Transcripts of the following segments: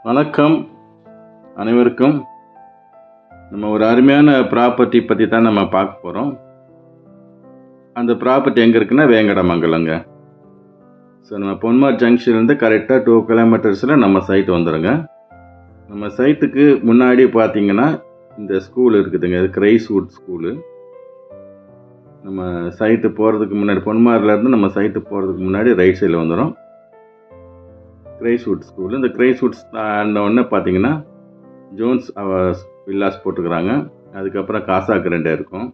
வணக்கம் அனைவருக்கும். நம்ம ஒரு அருமையான ப்ராப்பர்ட்டி பற்றி தான் நம்ம பார்க்க போகிறோம். அந்த ப்ராப்பர்ட்டி எங்கே இருக்குன்னா வேங்கடமங்கலங்க. ஸோ நம்ம பொன்மார் ஜங்ஷன்லேருந்து கரெக்டாக 2 கிலோமீட்டர்ஸில் நம்ம சைட் வந்துடுங்க. நம்ம சைட்டுக்கு முன்னாடி பார்த்தீங்கன்னா இந்த ஸ்கூல் இருக்குதுங்க, இது கிரைஸ்வுட் ஸ்கூலு. நம்ம சைட்டு போகிறதுக்கு முன்னாடி பொன்மார்லேருந்து நம்ம சைட்டு போகிறதுக்கு முன்னாடி ரைட் சைடில் வந்துடும் கிரைஸ்வுட் ஸ்கூல். இந்த கிரைஸ்வுட் உடனே பார்த்தீங்கன்னா ஜோன்ஸ் வில்லாஸ் போட்டுக்கிறாங்க. அதுக்கப்புறம் காசா கிரண்டே இருக்கும்.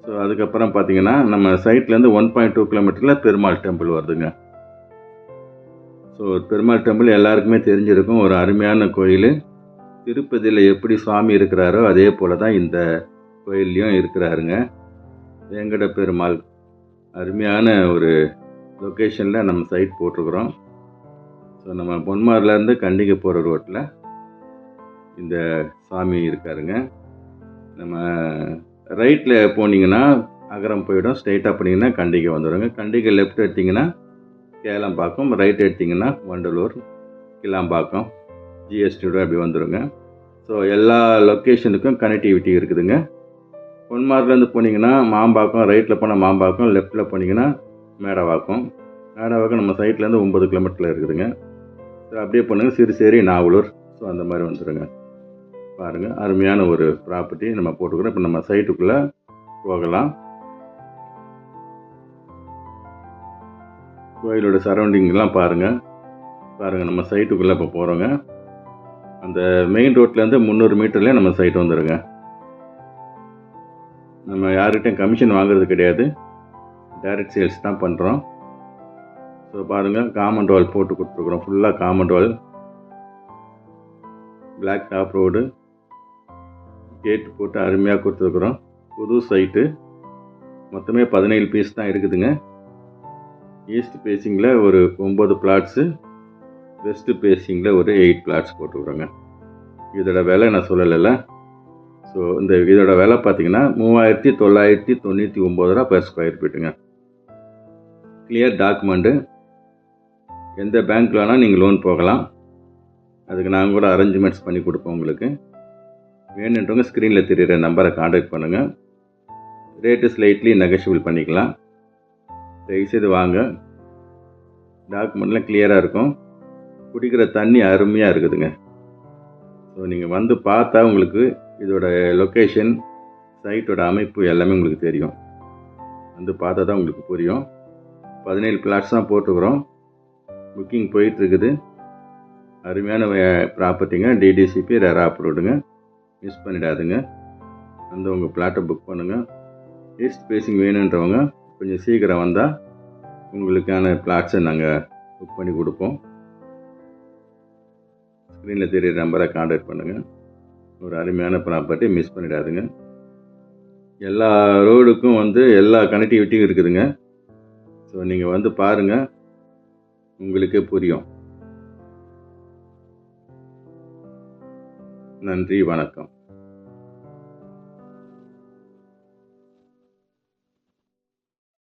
ஸோ அதுக்கப்புறம் பார்த்தீங்கன்னா நம்ம சைட்லேருந்து 1.2 கிலோமீட்டரில் பெருமாள் டெம்பிள் வருதுங்க. ஸோ பெருமாள் டெம்பிள் எல்லாருக்குமே தெரிஞ்சிருக்கும், ஒரு அருமையான கோயில். திருப்பதியில் எப்படி சுவாமி இருக்கிறாரோ அதே போல் தான் இந்த கோயில்லையும் இருக்கிறாருங்க. வேங்கட பெருமாள் அருமையான ஒரு லொக்கேஷனில் நம்ம சைட் போட்டிருக்கிறோம். ஸோ நம்ம பொன்மார்லேருந்து கண்டிகை போகிற ரோட்டில் இந்த சாமி இருக்காருங்க. நம்ம ரைட்டில் போனீங்கன்னா அகரம் போயிடும், ஸ்ட்ரைட்டாக போனீங்கன்னா கண்டிகை வந்துடுங்க. கண்டிகை லெஃப்ட் எடுத்திங்கன்னா கேளம்பாக்கம், ரைட் எடுத்திங்கன்னா வண்டலூர், கிளாம்பாக்கம், ஜிஎஸ்டியோட அப்படி வந்துடுங்க. ஸோ எல்லா லொக்கேஷனுக்கும் கனெக்டிவிட்டி இருக்குதுங்க. பொன்மார்லேருந்து போனீங்கன்னா மாம்பாக்கம், ரைட்டில் போனால் மாம்பாக்கம், லெஃப்ட்டில் போனீங்கன்னா மேடவாக்கம். மேடவாக்கம் நம்ம சைட்லேருந்து 9 கிலோமீட்டரில் இருக்குதுங்க. ஸோ அப்படியே பண்ணுங்கள் சிறுசேரி, நாவலூர். ஸோ அந்த மாதிரி வந்துடுங்க. பாருங்கள், அருமையான ஒரு ப்ராப்பர்ட்டி நம்ம போட்டுக்கிறோம். இப்போ நம்ம சைட்டுக்குள்ளே போகலாம். கோயிலோட சரௌண்டிங்லாம் பாருங்கள். நம்ம சைட்டுக்குள்ளே இப்போ போகிறோங்க. அந்த மெயின் ரோட்லேருந்து 300 மீட்டர்லேயே நம்ம சைட்டு வந்துடுங்க. நம்ம யார்கிட்டையும் கமிஷன் வாங்குறது கிடையாது, டைரக்ட் சேல்ஸ் தான் பண்ணுறோம். ஸோ பாருங்கள், காமன் வால் போட்டு கொடுத்துருக்குறோம். ஃபுல்லாக காமன் வால், பிளாக் டாப் ரோடு, கேட்டு போட்டு அருமையாக கொடுத்துருக்குறோம். புது சைட்டு. மொத்தமே 17 பீஸ் தான் இருக்குதுங்க. ஈஸ்ட் பேசிங்கில் ஒரு 9 பிளாட்ஸு, வெஸ்ட் பேசிங்கில் ஒரு 8 பிளாட்ஸ் போட்டுக்கிறோங்க. இதோட விலை நான் சொல்லலைல்ல. ஸோ இதோட விலை பார்த்தீங்கன்னா 3999 ரூபா பெர் ஸ்கொயர் ஃபீட்டுங்க. Clear document. எந்த பேங்க்கில் வேணால் நீங்கள் லோன் போகலாம். அதுக்கு நாங்கள் கூட அரேஞ்ச்மெண்ட்ஸ் பண்ணி கொடுப்போம் உங்களுக்கு. வேணுன்றவங்க ஸ்க்ரீனில் தெரிகிற நம்பரை காண்டாக்ட் பண்ணுங்கள். ரேட்டு ஸ்லைட்லி நெகஷியபிள் பண்ணிக்கலாம். தயவுசெய்து வாங்க. டாக்குமெண்ட்லாம் கிளியராக இருக்கும். குடிக்கிற தண்ணி அருமையாக இருக்குதுங்க. ஸோ நீங்கள் வந்து பார்த்தா உங்களுக்கு இதோட லொக்கேஷன், சைட்டோட அமைப்பு எல்லாமே உங்களுக்கு தெரியும். வந்து பார்த்தா தான் உங்களுக்கு புரியும். 17 பிளாட்ஸ் தான் போட்டுக்கிறோம். புக்கிங் போயிட்டுருக்குது. அருமையான ப்ராப்பர்ட்டிங்க. டிடிசிபி ரெரா அப்ரூவ்டுங்க. மிஸ் பண்ணிடாதுங்க. வந்து உங்கள் பிளாட்டை புக் பண்ணுங்கள். ஈஸ்ட் ஃபேஸிங் வேணுன்றவங்க கொஞ்சம் சீக்கிரம் வந்தால் உங்களுக்கான பிளாட்ஸை நாங்கள் புக் பண்ணி கொடுப்போம். ஸ்க்ரீனில் தெரியிற நம்பரை காண்டாக்ட் பண்ணுங்கள். ஒரு அருமையான ப்ராப்பர்ட்டி, மிஸ் பண்ணிடாதுங்க. எல்லா ரோடுக்கும் எல்லா கனெக்டிவிட்டியும் இருக்குதுங்க. ஸோ நீங்கள் வந்து பாருங்கள், உங்களுக்கே புரியும். நன்றி, வணக்கம்.